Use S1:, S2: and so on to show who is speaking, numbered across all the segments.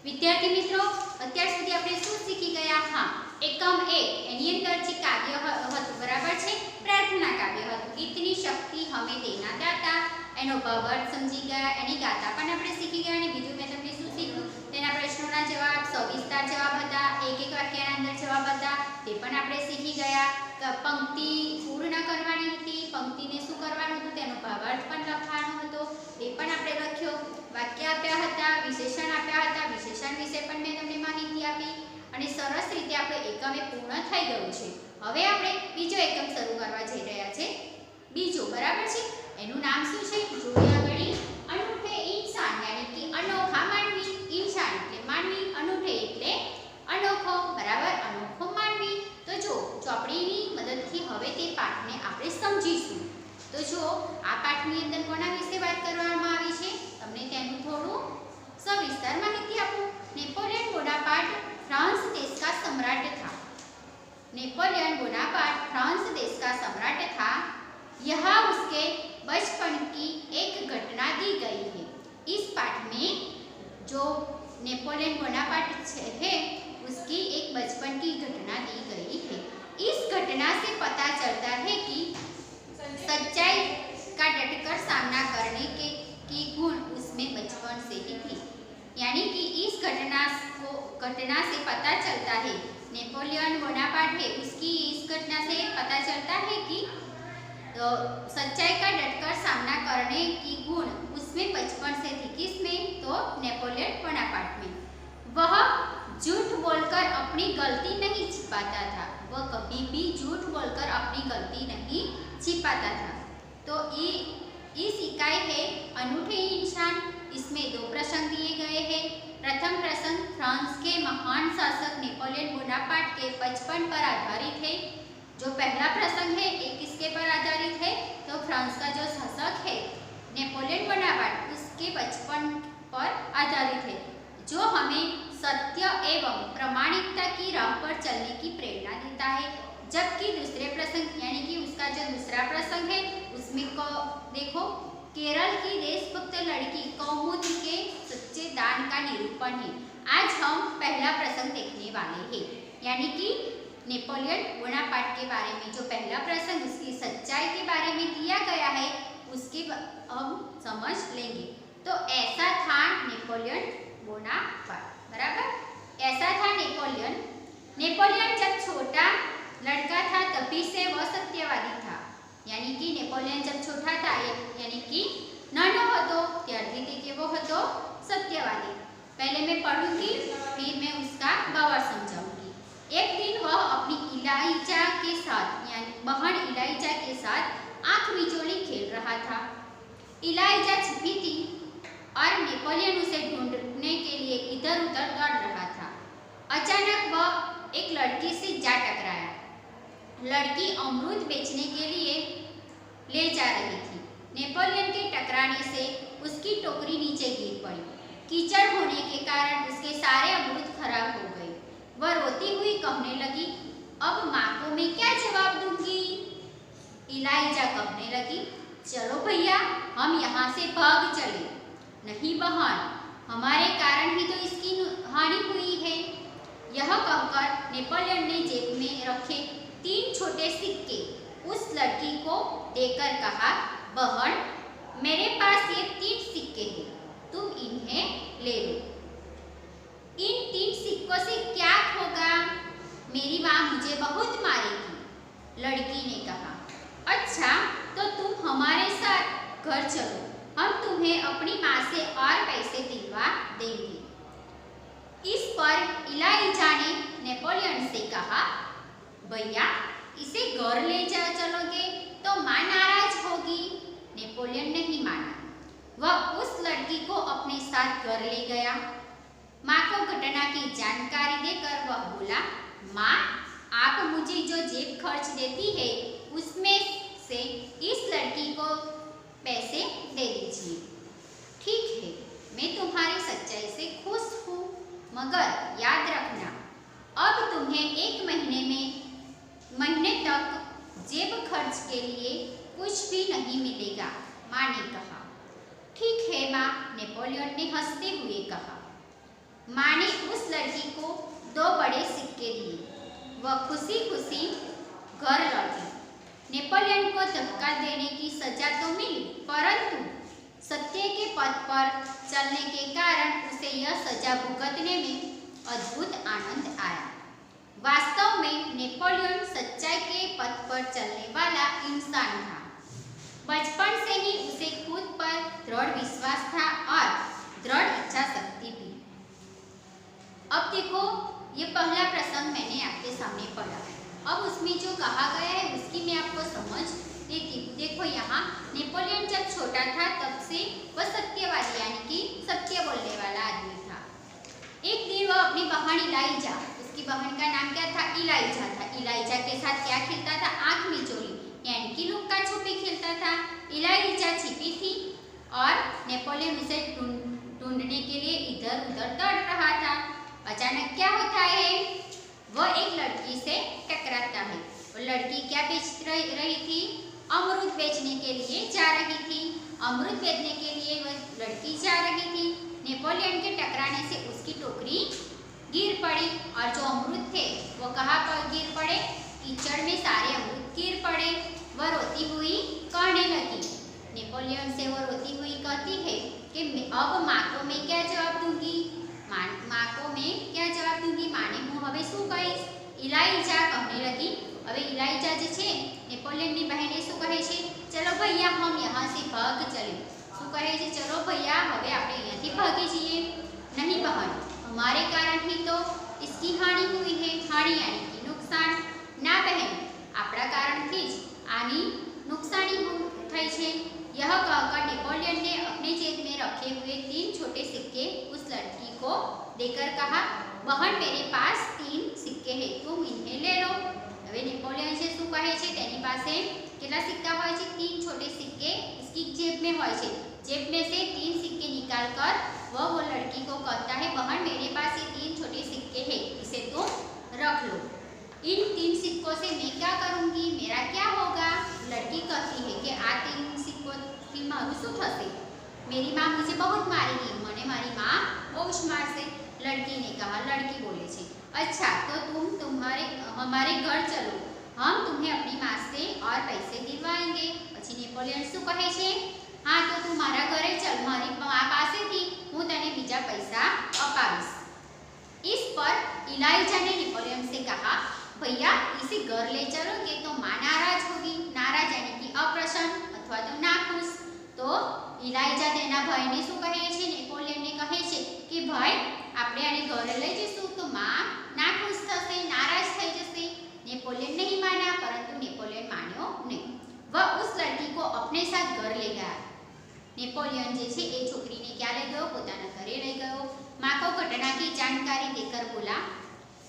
S1: વિદ્યાર્થી મિત્રો, અત્યાર સુધી આપણે શું શીખી ગયા? હા, એકમ 1 એની અંદર જે કાવ્ય હતું બરાબર છે, પ્રાર્થના કાવ્ય હતું. ઇતની શક્તિ હમે દેના દાતા, એનો ભાવાર્થ સમજી ગયા, એની ગાથા પણ આપણે શીખી ગયા. અને બીજું મેં તમને શું શીખ્યું, તેના પ્રશ્નોના જવાબ, સવિસ્તાર જવાબ હતા, એક એક વાક્યના અંદર જવાબ હતા, તે પણ આપણે શીખી ગયા. પંક્તિ પૂર્ણ કરવાની હતી, પંક્તિને શું કરવાનું હતું, તેનો ભાવાર્થ પણ લખવાનો હતો, તે પણ આપણે લખ્યો. વાક્ય આપ્યા હતા, વિશેષણ આપ્યા હતા, વિશેષણ વિશે પણ મેં તમને માહિતી આપી અને સરસ રીતે આપણે એકમ પૂર્ણ થઈ ગયું છે. હવે આપણે બીજો એકમ શરૂ કરવા જઈ રહ્યા છે. બીજો બરાબર છે, એનું નામ શું છે? જોઈએ આગળ. અનૂઠે ઇન્સાન યાની કે અનોખા માનવી. ઇન્સાન એટલે માનવી, અનૂઠે એટલે અનોખો, બરાબર, અનોખો માનવી. તો જો ચોપડીની મદદથી હવે તે પાઠને આપણે સમજીશું. તો જો આ પાઠની અંદર કોના વિશે વાત કરવામાં આવી છે, તમને તેનું થોડું સવિસ્તાર માહિતી આપું. नेपोलियन बोनापार्ट फ्रांस देश का सम्राट था. नेपोलियन बोनापार्ट फ्रांस देश का सम्राट था. यह उसके बचपन की एक घटना दी गई है. इस पाठ में जो नेपोलियन बोनापार्ट है उसकी एक बचपन की घटना दी गई है. इस घटना से पता चलता है कि सच्चाई का डटकर सामना करने के की गुण उसमें बचपन से ही थी. यानी कि इस घटना से पता चलता है, नेपोलियन बोनापार्ट है उसकी इस घटना से पता चलता है कि तो सच्चाई का डटकर सामना करने की गुण उसमें बचपन से थी. किसमें? तो नेपोलियन बोनापार्ट में. वह झूठ बोलकर अपनी गलती नहीं छिपाता था. वह कभी भी झूठ बोलकर अपनी गलती नहीं छिपाता था. तो इस इकाई है अनूठे इंसान. इसमें दो प्रसंग दिए गए हैं. प्रथम प्रसंग फ्रांस के महान शासक नेपोलियन बोनापार्ट के बचपन पर आधारित है. जो पहला प्रसंग है ये किसके पर आधारित है? तो फ्रांस का जो शासक है नेपोलियन बोनापार्ट उसके बचपन पर आधारित है, जो हमें सत्य एवं प्रामाणिकता की राह पर चलने की प्रेरणा देता है. जबकि दूसरे प्रसंग यानी कि उसका जो दूसरा प्रसंग है उसमें को देखो, केरल की देशभक्त लड़की कौमुदी के सच्चे दान का निरूपण है. आज हम पहला प्रसंग देखने वाले हैं, यानी कि नेपोलियन बोनापार्ट के बारे में जो पहला प्रसंग उसकी सच्चाई के बारे में दिया गया है उसकी हम समझ लेंगे. तो ऐसा था नेपोलियन बोनापार्ट, बराबर. ऐसा था नेपोलियन जब छोटा लड़का था तभी से वह सत्यवादी था. यानी कि नेपोलियन जब छोटा था यानी कि नानो હતો ત્યારથી તે કેવો હતો? सत्यवादी. पहले मैं पढ़ूंगी फिर मैं उसका भावार्थ समझाऊंगी. एक दिन वह अपनी इलाइजा के साथ यानी बहन इलाइजा के साथ आंख मिचोली खेल रहा था. इलाइजा छिपी थी और नेपोलियन उसे ढूंढने के लिए इधर उधर दौड़ रहा था. अचानक वह एक लड़की से जा टकराया. लड़की अमरूद बेचने के लिए ले जा रही थी. नेपोलियन के टकराने से उसकी टोकरी नीचे गिर पड़ी. कीचड़ होने के कारण उसके सारे अमरूद खराब हो गए. वह रोती हुई कहने लगी, अब माँ को मैं क्या जवाब दूंगी? इलाइजा कहने लगी, चलो भैया हम यहाँ से भाग चले. नहीं बहन, हमारे कारण ही तो इसकी हानि हुई है. यह कहकर नेपोलियन ने जेब में रखे 3 छोटे सिक्के उस लड़की को देकर कहा, बहन मेरे पास ये 3 सिक्के हैं, तुम इन्हें ले लो. इन 3 सिक्कों से क्या होगा? मेरी माँ मुझे बहुत मारेगी. लड़की ने कहा, अच्छा तो तुम हमारे साथ घर चलो, हम तुम्हें अपनी माँ से और पैसे दिलवा देंगे. इस पर इलाइजा ने नेपोलियन से कहा, भैया इसे घर ले जा चलोगे तो माँ नाराज होगी. नेपोलियन नहीं माना. वह उस लड़की को अपने साथ घर ले गया. माँ को घटना की जानकारी देकर वह बोला, माँ आप मुझे जो जेब खर्च देती है उसमें से इस लड़की को पैसे दे दीजिए. ठीक है, मैं तुम्हारी सच्चाई से खुश हूँ, मगर याद रखना अब तुम्हें 1 महीने तक जेब खर्च के लिए कुछ भी नहीं मिलेगा. माँ ने कहा. ठीक है माँ, नेपोलियन ने हंसते हुए कहा. माँ ने उस लड़की को 2 बड़े सिक्के दिए। वह खुशी खुशी घर लौटी। नेपोलियन को धक्का देने की सजा तो मिली, परंतु सत्य के पथ पर चलने के कारण उसे यह सजा भुगतने में अद्भुत आनंद आया। वास्तव में नेपोलियन सच्चाई के पथ पर चलने वाला इंसान था। बचपन से ही उसे खुद पर दृढ़ विश्वास था और दृढ़ इच्छा शक्ति भी। अब देखो, ये पहला प्रसंग मैंने आपके सामने पढ़ा है। अब उसमें जो कहा गया है उसकी मैं आपको समझ देती हूँ। देखो, यहाँ नेपोलियन जब छोटा था तब से वह सत्यवादी यानी कि सत्य बोलने वाला आदमी था। एक दिन वह अपनी बहन इलाइजा, उसकी बहन का नाम क्या था? इलाइजा था। इलाइजा के साथ क्या खेलता था? आंख मिचोली यानी कि लुक्का छुपी खेलता था। इलाइजा छिपी थी और नेपोलियन उसे ढूंढने के लिए इधर उधर दौड़ रहा था। अचानक क्या होता है? वह एक लड़की से टकराता है। वो लड़की क्या बेच रही थी? अमरूद बेचने के लिए जा रही थी। अमरूद बेचने के लिए वह लड़की जा रही थी। नेपोलियन के टकराने से उसकी टोकरी गिर पड़ी और जो अमरूद थे वो कहाँ पर गिर पड़े? कीचड़ में सारे अमरूद गिर पड़े। वह रोती हुई कहने लगी। नेपोलियन से वो रोती हुई कहती है कि अब माँ को मैं क्या जवाब दूंगी? माँ को मैं क्या जवाब दूंगी? माँ ने હું હવે શું કહીશ? ઇલાઇજા कहने लगी। હવે ઇલાઇજા જે છે નેપોલિયનની બહેને શું કહે છે? ચલો ભૈયા हम यहाँ से भाग चले। શું કહે છે? ચલો ભૈયા હવે આપણે અહીંયાથી ભાગી જઈએ। नहीं बहन, हमारे कारण ही तो इसकी हानि हुई है। हानि यानी कि नुकसान। ना बहन, આપણા કારણથી જ આની નુકસાની થઈ છે। यह कहकर नेपोलियन ने अपने जेब में रखे हुए 3 छोटे सिक्के उस लड़की को देकर कहा, बहन मेरे पास 3 सिक्के हैं, तुम इन्हें ले लो। હવે नेपोलियन से શું કહે છે? તેની પાસે કેટલા સિક્કા હોય છે? 3 छोटे सिक्के इसकी जेब में હોય છે। जेब में से 3 सिक्के निकालकर वह वो लड़की को कहता है, बहन मेरे पास ये 3 छोटे सिक्के हैं, इसे तुम रख लो। इन 3 सिक्कों से मैं क्या करूँगी? मेरा क्या होगा? लड़की कहती है कि आ 3 सिक्कों થી મારું શું થશે? मेरी माँ मुझे बहुत मारेगी, મને મારી माँ બહુ જ મારશે। लड़की ने कहा, लड़की बोले छे, अच्छा तो तुम हमारे घर चलो, हम तुम्हें अपनी माँ से और पैसे दिलवाएंगे। પછી नेपोलियन શું કહે છે? हाँ तो तू मारा घरे चल, मारी माँ पासेथी હું તને બીજા पैसा અપાવીશ। इस पर इलाइजा ने नेपोलियन से कहा, भैया इसे घर ले चलोगे तो माँ नाराज होगी। नाराज यानी कि अप्रसन्न अथवा तो नाखुश। तो इलाइजा तेना भाईने શું કહે છે? નેપોલિયનને કહે છે કે ભાઈ આપણે આને ઘરે લઈ જઈશું તો माँ नाखुश થશે, नाराज થઈ જશે। नेपोलियन नहीं माना, परंतु नेपोलियन मान्यो नहीं। वह उस लड़की को अपने साथ घर ले गया। नेपोलियन जे छे ए छोकरीने क्या लई गयो? पोताना घरे लई गयो। माँ को घटना की जानकारी देकर बोला।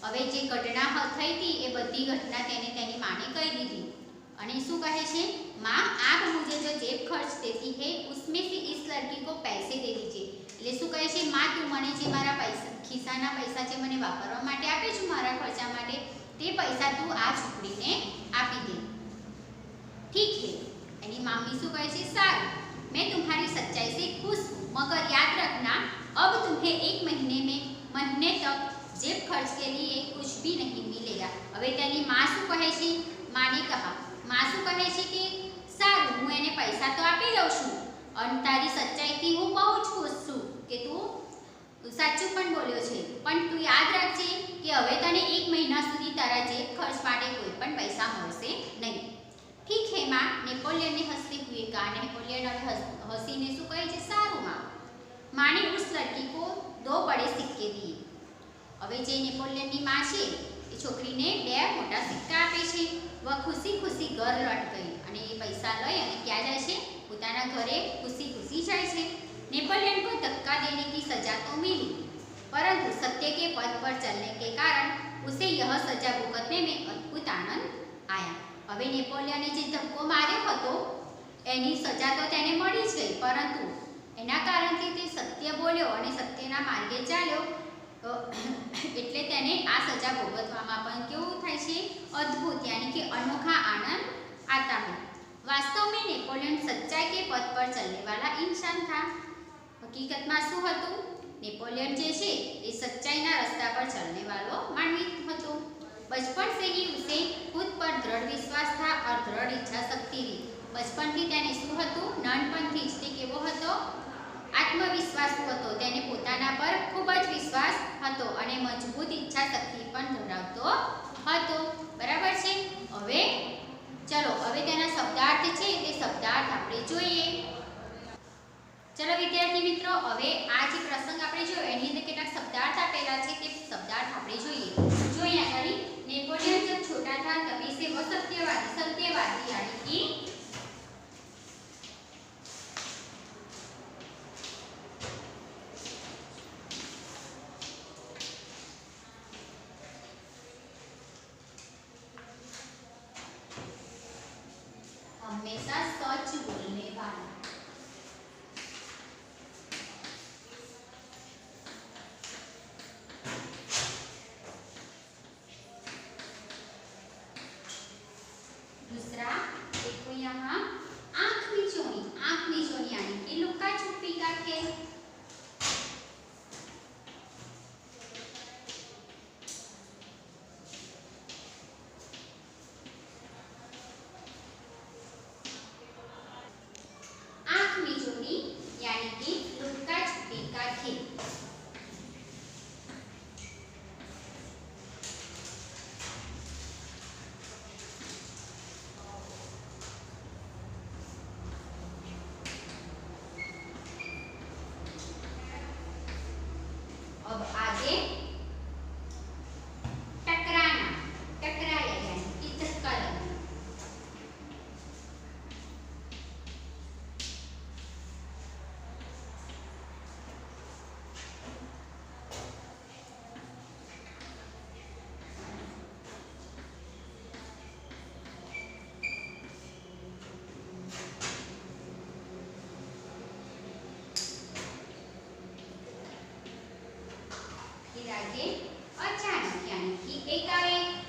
S1: હવે જે ઘટના થઈ હતી એ બધી ઘટના તેને તેની માને કહી દીધી અને શું કહે છે? माँ आप मुझे जो जेब खर्च देती है उसमें से इस लड़की को पैसे दे दीजिए। એટલે શું કહે છે? माँ તું મને જે મારા પૈસા ખિસ્સાના પૈસા જે મને વાપરવા માટે આપે છે મારા ખર્ચા માટે તે પૈસા તું આ છોકરીને આપી દે। ठीक है। એની મમ્મી શું કહે છે? સારું, मैं तुम्हारी सच्चाई से खुश हूँ, मगर याद रखना अब तुम्हें 1 महीने तक जेब खर्च के लिए कुछ भी नहीं मिलेगा। હવે તેની माँ શું કહે છે? माने कहा, माँ શું કહે છે કે સારું હું એને પૈસા તો આપી લઉં છું અને તારી સચ્ચાઈથી હું બહુ જ ખુશ છું કે તું સાચું પણ બોલ્યો છે, પણ તું યાદ રાખજે કે હવે તને 1 મહિના સુધી તારા જેબ ખર્ચ માટે કોઈ પણ પૈસા મળશે નહીં। ठीक है माँ, नेपोलियन ने हंसते हुए कहा। नेपोलियन હવે હસીને શું કહે છે? સારું माँ। माँ ने उस लड़की को 2 बड़े सिक्के दिए। હવે જે નેપોલિયનની માँ છે એ છોકરીને 2 મોટા સિક્કા આપે છે। वह खुशी खुशी घर लौट गई અને એ પૈસા લઈ અને ક્યાં જાય છે? પોતાના ઘરે खुशी खुशी જાય છે। नेपोलियन को धक्का देने की सजा तो मिली, परंतु सत्य के पथ पर चलने के कारण उसे यह सजा भुगतने में अद्भुत आनंद आया। હવે નેપોલિયને જે ધક્કો માર્યો હતો એની સજા તો તેને મળી જ ગઈ, પરંતુ એના કારણથી તે સત્ય બોલ્યો અને સત્યના માર્ગે ચાલ્યો એટલે તેને આ સજા ભોગવવામાં પણ કેવું થાય છે? અદ્ભુત यानी कि अनोखा आनंद आता है। वास्तव में नेपोलियन सच्चाई के पथ पर चलने वाला इंसान था। हकीकत में શું હતું? नेपोलियन जे छे ये सच्चाईना रास्ता पर चलने वालो मानवी हतो। बचपन से ही उसे खुद पर दृढ़ विश्वास था और दृढ़ इच्छा शक्ति थी। बचपन थी तेने शुं हतुं, नानपणथी ज ते केवो हतो, आत्मविश्वासु हतो। तेने पोताना पर खूब ज विश्वास हतो अने मजबूत इच्छा शक्ति पण धरावतो हतो। बराबर छे। हवे चलो हवे तेना शब्दार्थ छे ते शब्दार्थ आपणे जोईए। चलो विद्यार्थी मित्रों, हवे आ जे प्रसंग आपणे जोयो एनी अंदर केटलाक शब्दार्थ आपेला छे ते शब्दार्थ आपणे जोईए। जो अहींया करी नेपोलियन जब छोटा था तभी से वो सत्यवादी यानी कि हमेशा सच बोलने वाला। दूसरा देखो यहाँ आंख मिचौनी यानी कि लुका छुपी का खेल। आंख मिचौनी यानी कि लुका छुपी का खेल। अब आगे टकराया यानी कि धक्का लगना। फिर आगे अचानक यानी कि एकाएक।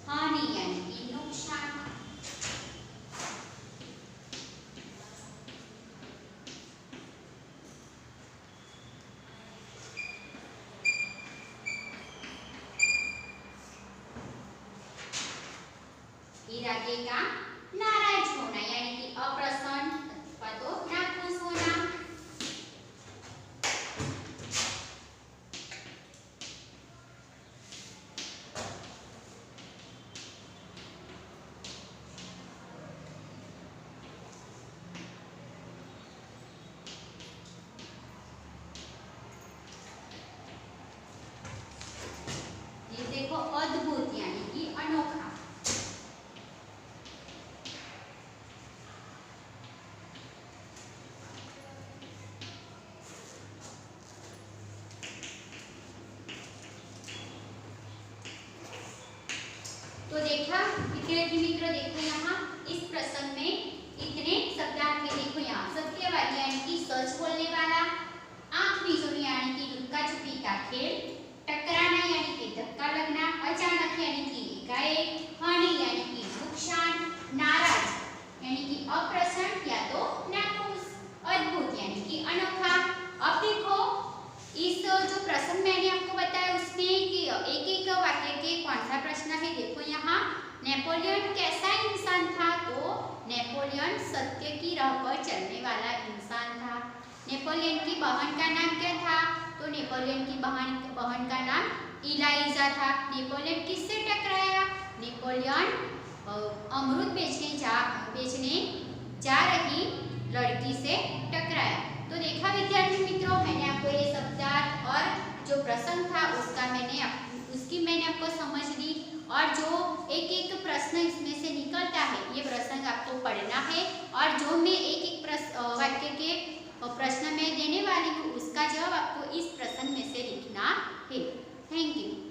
S1: हानि यानी कि नुकसान। फिर आगे का नाराज होना यानी कि अप्रसन्न अथवा तो नाखुश होना। ये देखो अद्भुत यानी कि अनोखा। तो देखा विद्यार्थी मित्र, देखो यहाँ इस प्रसंग में इतने शब्दार्थ में देखो यहाँ सत्यवादी यानी कि सच बोलने वाला, आंख मिचौनी यानी कि लुका छुपी का खेल, टकराना यानी कि धक्का लगना, अचानक यानी कि एकाएक, हानि यानी कि नुकसान, नाराज यानी कि अप्रसन्न या तो नाखुश, अद्भुत यानी कि अनोखा। अब देखो इस जो प्रसंग मैंने आपको बताया उसमें एक एक वाक्य के कौन सा प्रश्न है। देखो यहाँ नेपोलियन कैसा इंसान था, तो नेपोलियन सत्य की राह पर चलने वाला इंसान था। नेपोलियन की बहन का नाम क्या था, तो नेपोलियन की बहन का नाम इलाइजा था। नेपोलियन किससे टकराया, नेपोलियन अमरूद बेचने जा रही लड़की से टकराया। तो देखा विद्यार्थी मित्रों, मैंने आपको ये शब्दार्थ और जो प्रसंग था उसकी मैंने आपको समझ दी, और जो एक एक प्रश्न इसमें से निकलता है ये प्रसंग आपको पढ़ना है, और जो मैं एक एक वाक्य के प्रश्न में देने वाली हूँ उसका जवाब आपको इस प्रसंग में से लिखना है। Thank you.